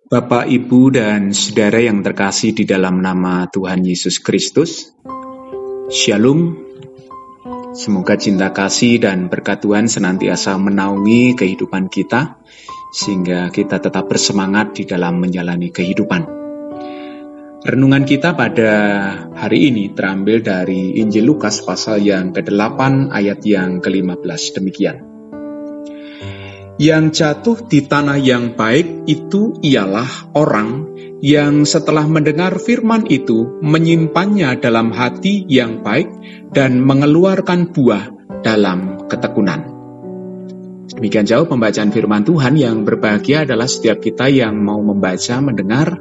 Bapak, Ibu, dan Saudara yang terkasih di dalam nama Tuhan Yesus Kristus, Shalom. Semoga cinta kasih dan berkat Tuhan senantiasa menaungi kehidupan kita, sehingga kita tetap bersemangat di dalam menjalani kehidupan. Renungan kita pada hari ini terambil dari Injil Lukas pasal yang ke-8 ayat yang ke-15 demikian. Yang jatuh di tanah yang baik itu ialah orang yang setelah mendengar firman itu menyimpannya dalam hati yang baik dan mengeluarkan buah dalam ketekunan. Demikian jauh pembacaan firman Tuhan. Yang berbahagia adalah setiap kita yang mau membaca, mendengar,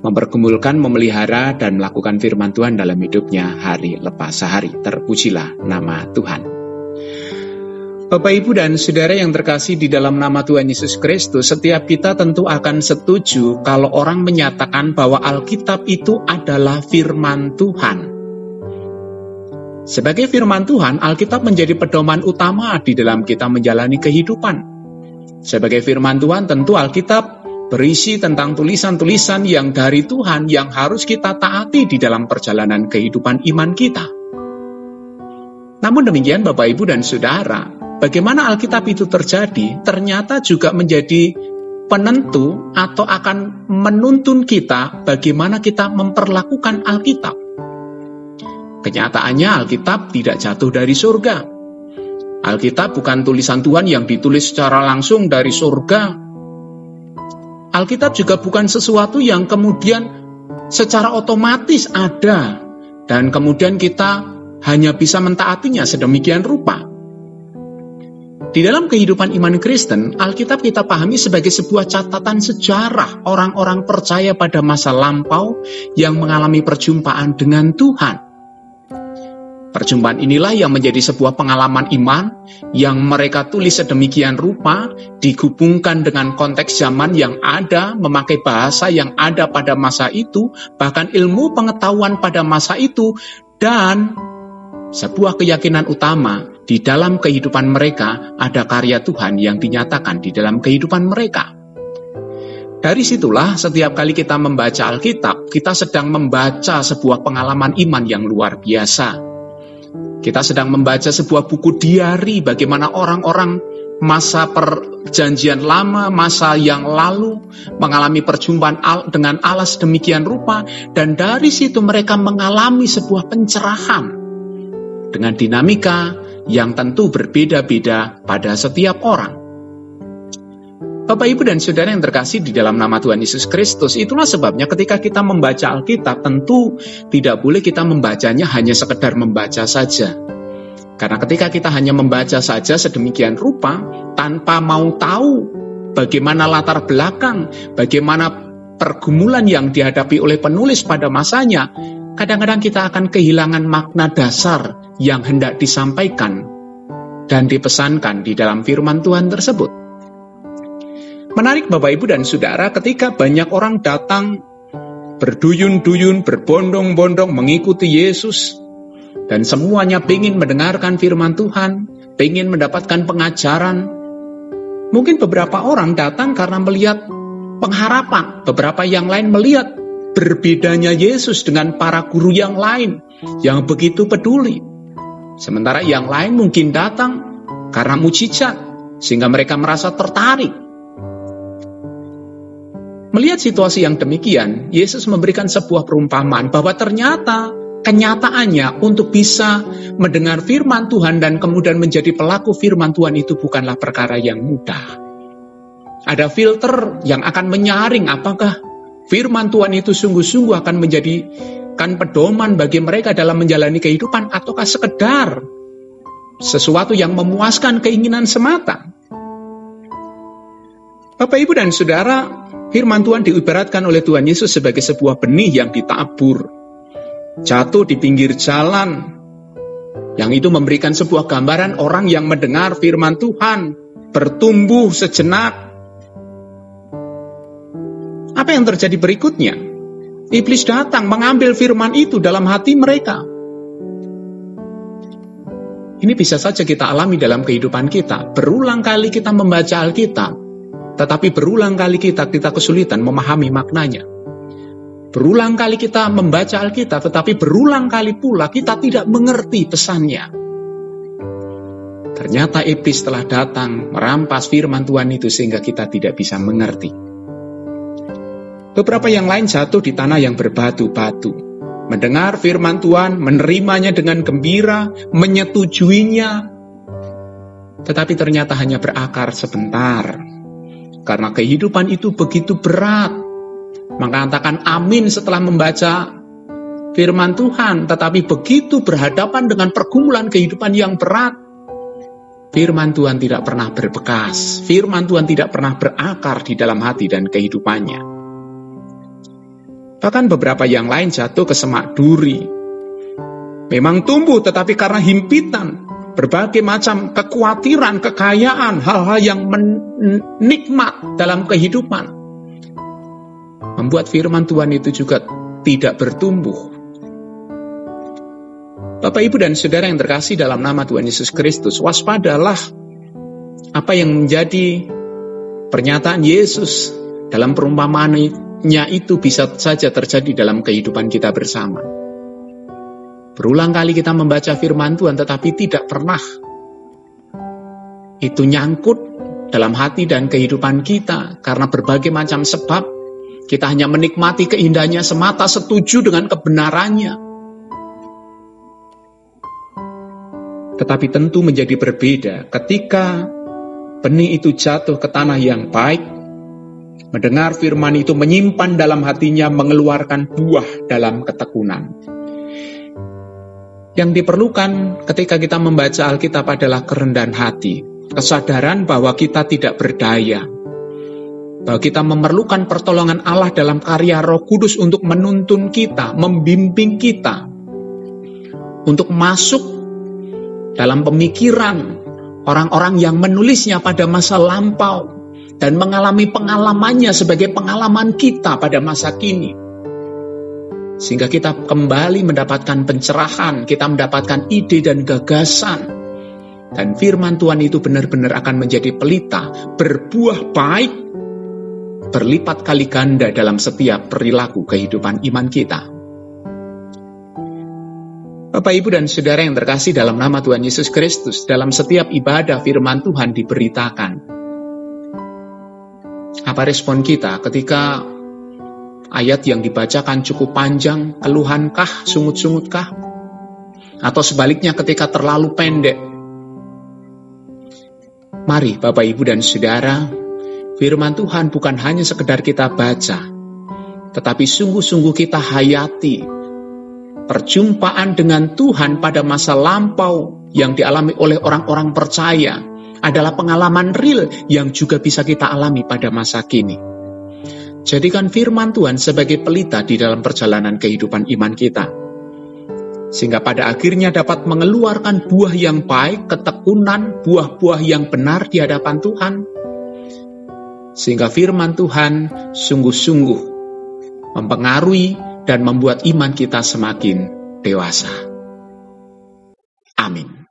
mempergumulkan, memelihara, dan melakukan firman Tuhan dalam hidupnya hari lepas hari. Terpujilah nama Tuhan. Bapak, Ibu, dan Saudara yang terkasih di dalam nama Tuhan Yesus Kristus, setiap kita tentu akan setuju kalau orang menyatakan bahwa Alkitab itu adalah firman Tuhan. Sebagai firman Tuhan, Alkitab menjadi pedoman utama di dalam kita menjalani kehidupan. Sebagai firman Tuhan, tentu Alkitab berisi tentang tulisan-tulisan yang dari Tuhan yang harus kita taati di dalam perjalanan kehidupan iman kita. Namun demikian, Bapak, Ibu, dan Saudara, bagaimana Alkitab itu terjadi, ternyata juga menjadi penentu atau akan menuntun kita bagaimana kita memperlakukan Alkitab. Kenyataannya Alkitab tidak jatuh dari surga. Alkitab bukan tulisan Tuhan yang ditulis secara langsung dari surga. Alkitab juga bukan sesuatu yang kemudian secara otomatis ada dan kemudian kita hanya bisa mentaatinya sedemikian rupa. Di dalam kehidupan iman Kristen, Alkitab kita pahami sebagai sebuah catatan sejarah orang-orang percaya pada masa lampau yang mengalami perjumpaan dengan Tuhan. Perjumpaan inilah yang menjadi sebuah pengalaman iman yang mereka tulis sedemikian rupa, digabungkan dengan konteks zaman yang ada, memakai bahasa yang ada pada masa itu, bahkan ilmu pengetahuan pada masa itu, dan sebuah keyakinan utama di dalam kehidupan mereka ada karya Tuhan yang dinyatakan di dalam kehidupan mereka. Dari situlah setiap kali kita membaca Alkitab, kita sedang membaca sebuah pengalaman iman yang luar biasa. Kita sedang membaca sebuah buku diari bagaimana orang-orang masa perjanjian lama, masa yang lalu mengalami perjumpaan dengan Allah sedemikian rupa, dan dari situ mereka mengalami sebuah pencerahan dengan dinamika yang tentu berbeda-beda pada setiap orang. Bapak, Ibu, dan Saudara yang terkasih di dalam nama Tuhan Yesus Kristus, itulah sebabnya ketika kita membaca Alkitab, tentu tidak boleh kita membacanya hanya sekedar membaca saja. Karena ketika kita hanya membaca saja sedemikian rupa, tanpa mau tahu bagaimana latar belakang, bagaimana pergumulan yang dihadapi oleh penulis pada masanya, kadang-kadang kita akan kehilangan makna dasar yang hendak disampaikan dan dipesankan di dalam firman Tuhan tersebut. Menarik Bapak, Ibu, dan Saudara, ketika banyak orang datang berduyun-duyun, berbondong-bondong mengikuti Yesus, dan semuanya ingin mendengarkan firman Tuhan, ingin mendapatkan pengajaran. Mungkin beberapa orang datang karena melihat pengharapan, beberapa yang lain melihat berbedanya Yesus dengan para guru yang lain yang begitu peduli. Sementara yang lain mungkin datang karena mujizat, sehingga mereka merasa tertarik. Melihat situasi yang demikian, Yesus memberikan sebuah perumpamaan bahwa ternyata kenyataannya untuk bisa mendengar firman Tuhan dan kemudian menjadi pelaku firman Tuhan itu bukanlah perkara yang mudah. Ada filter yang akan menyaring apakah firman Tuhan itu sungguh-sungguh akan menjadikan pedoman bagi mereka dalam menjalani kehidupan, ataukah sekedar sesuatu yang memuaskan keinginan semata. Bapak, Ibu, dan Saudara, firman Tuhan diibaratkan oleh Tuhan Yesus sebagai sebuah benih yang ditabur, jatuh di pinggir jalan, yang itu memberikan sebuah gambaran orang yang mendengar firman Tuhan, bertumbuh sejenak. Apa yang terjadi berikutnya? Iblis datang mengambil firman itu dalam hati mereka. Ini bisa saja kita alami dalam kehidupan kita. Berulang kali kita membaca Alkitab, tetapi berulang kali kita kesulitan memahami maknanya. Berulang kali kita membaca Alkitab, tetapi berulang kali pula kita tidak mengerti pesannya. Ternyata iblis telah datang merampas firman Tuhan itu sehingga kita tidak bisa mengerti. Beberapa yang lain jatuh di tanah yang berbatu-batu. Mendengar firman Tuhan, menerimanya dengan gembira, menyetujuinya, tetapi ternyata hanya berakar sebentar. Karena kehidupan itu begitu berat, maka katakan amin setelah membaca firman Tuhan, tetapi begitu berhadapan dengan pergumulan kehidupan yang berat, firman Tuhan tidak pernah berbekas, firman Tuhan tidak pernah berakar di dalam hati dan kehidupannya. Bahkan beberapa yang lain jatuh ke semak duri. Memang tumbuh, tetapi karena himpitan, berbagai macam kekhawatiran, kekayaan, hal-hal yang nikmat dalam kehidupan, membuat firman Tuhan itu juga tidak bertumbuh. Bapak, Ibu, dan Saudara yang terkasih dalam nama Tuhan Yesus Kristus, waspadalah apa yang menjadi pernyataan Yesus dalam perumpamaannya itu bisa saja terjadi dalam kehidupan kita bersama. Berulang kali kita membaca firman Tuhan, tetapi tidak pernah itu nyangkut dalam hati dan kehidupan kita. Karena berbagai macam sebab, kita hanya menikmati keindahannya semata, setuju dengan kebenarannya. Tetapi tentu menjadi berbeda ketika benih itu jatuh ke tanah yang baik, mendengar firman itu, menyimpan dalam hatinya, mengeluarkan buah dalam ketekunan. Yang diperlukan ketika kita membaca Alkitab adalah kerendahan hati, kesadaran bahwa kita tidak berdaya, bahwa kita memerlukan pertolongan Allah dalam karya Roh Kudus untuk menuntun kita, membimbing kita, untuk masuk dalam pemikiran orang-orang yang menulisnya pada masa lampau dan mengalami pengalamannya sebagai pengalaman kita pada masa kini. Sehingga kita kembali mendapatkan pencerahan, kita mendapatkan ide dan gagasan. Dan firman Tuhan itu benar-benar akan menjadi pelita, berbuah baik, berlipat kali ganda dalam setiap perilaku kehidupan iman kita. Bapak, Ibu, dan Saudara yang terkasih dalam nama Tuhan Yesus Kristus, dalam setiap ibadah firman Tuhan diberitakan. Apa respon kita ketika ayat yang dibacakan cukup panjang, keluhankah, sungut-sungutkah? Atau sebaliknya ketika terlalu pendek? Mari Bapak, Ibu, dan Saudara, firman Tuhan bukan hanya sekedar kita baca, tetapi sungguh-sungguh kita hayati. Perjumpaan dengan Tuhan pada masa lampau yang dialami oleh orang-orang percaya adalah pengalaman real yang juga bisa kita alami pada masa kini. Jadikan firman Tuhan sebagai pelita di dalam perjalanan kehidupan iman kita. Sehingga pada akhirnya dapat mengeluarkan buah yang baik, ketekunan, buah-buah yang benar di hadapan Tuhan. Sehingga firman Tuhan sungguh-sungguh mempengaruhi dan membuat iman kita semakin dewasa. Amin.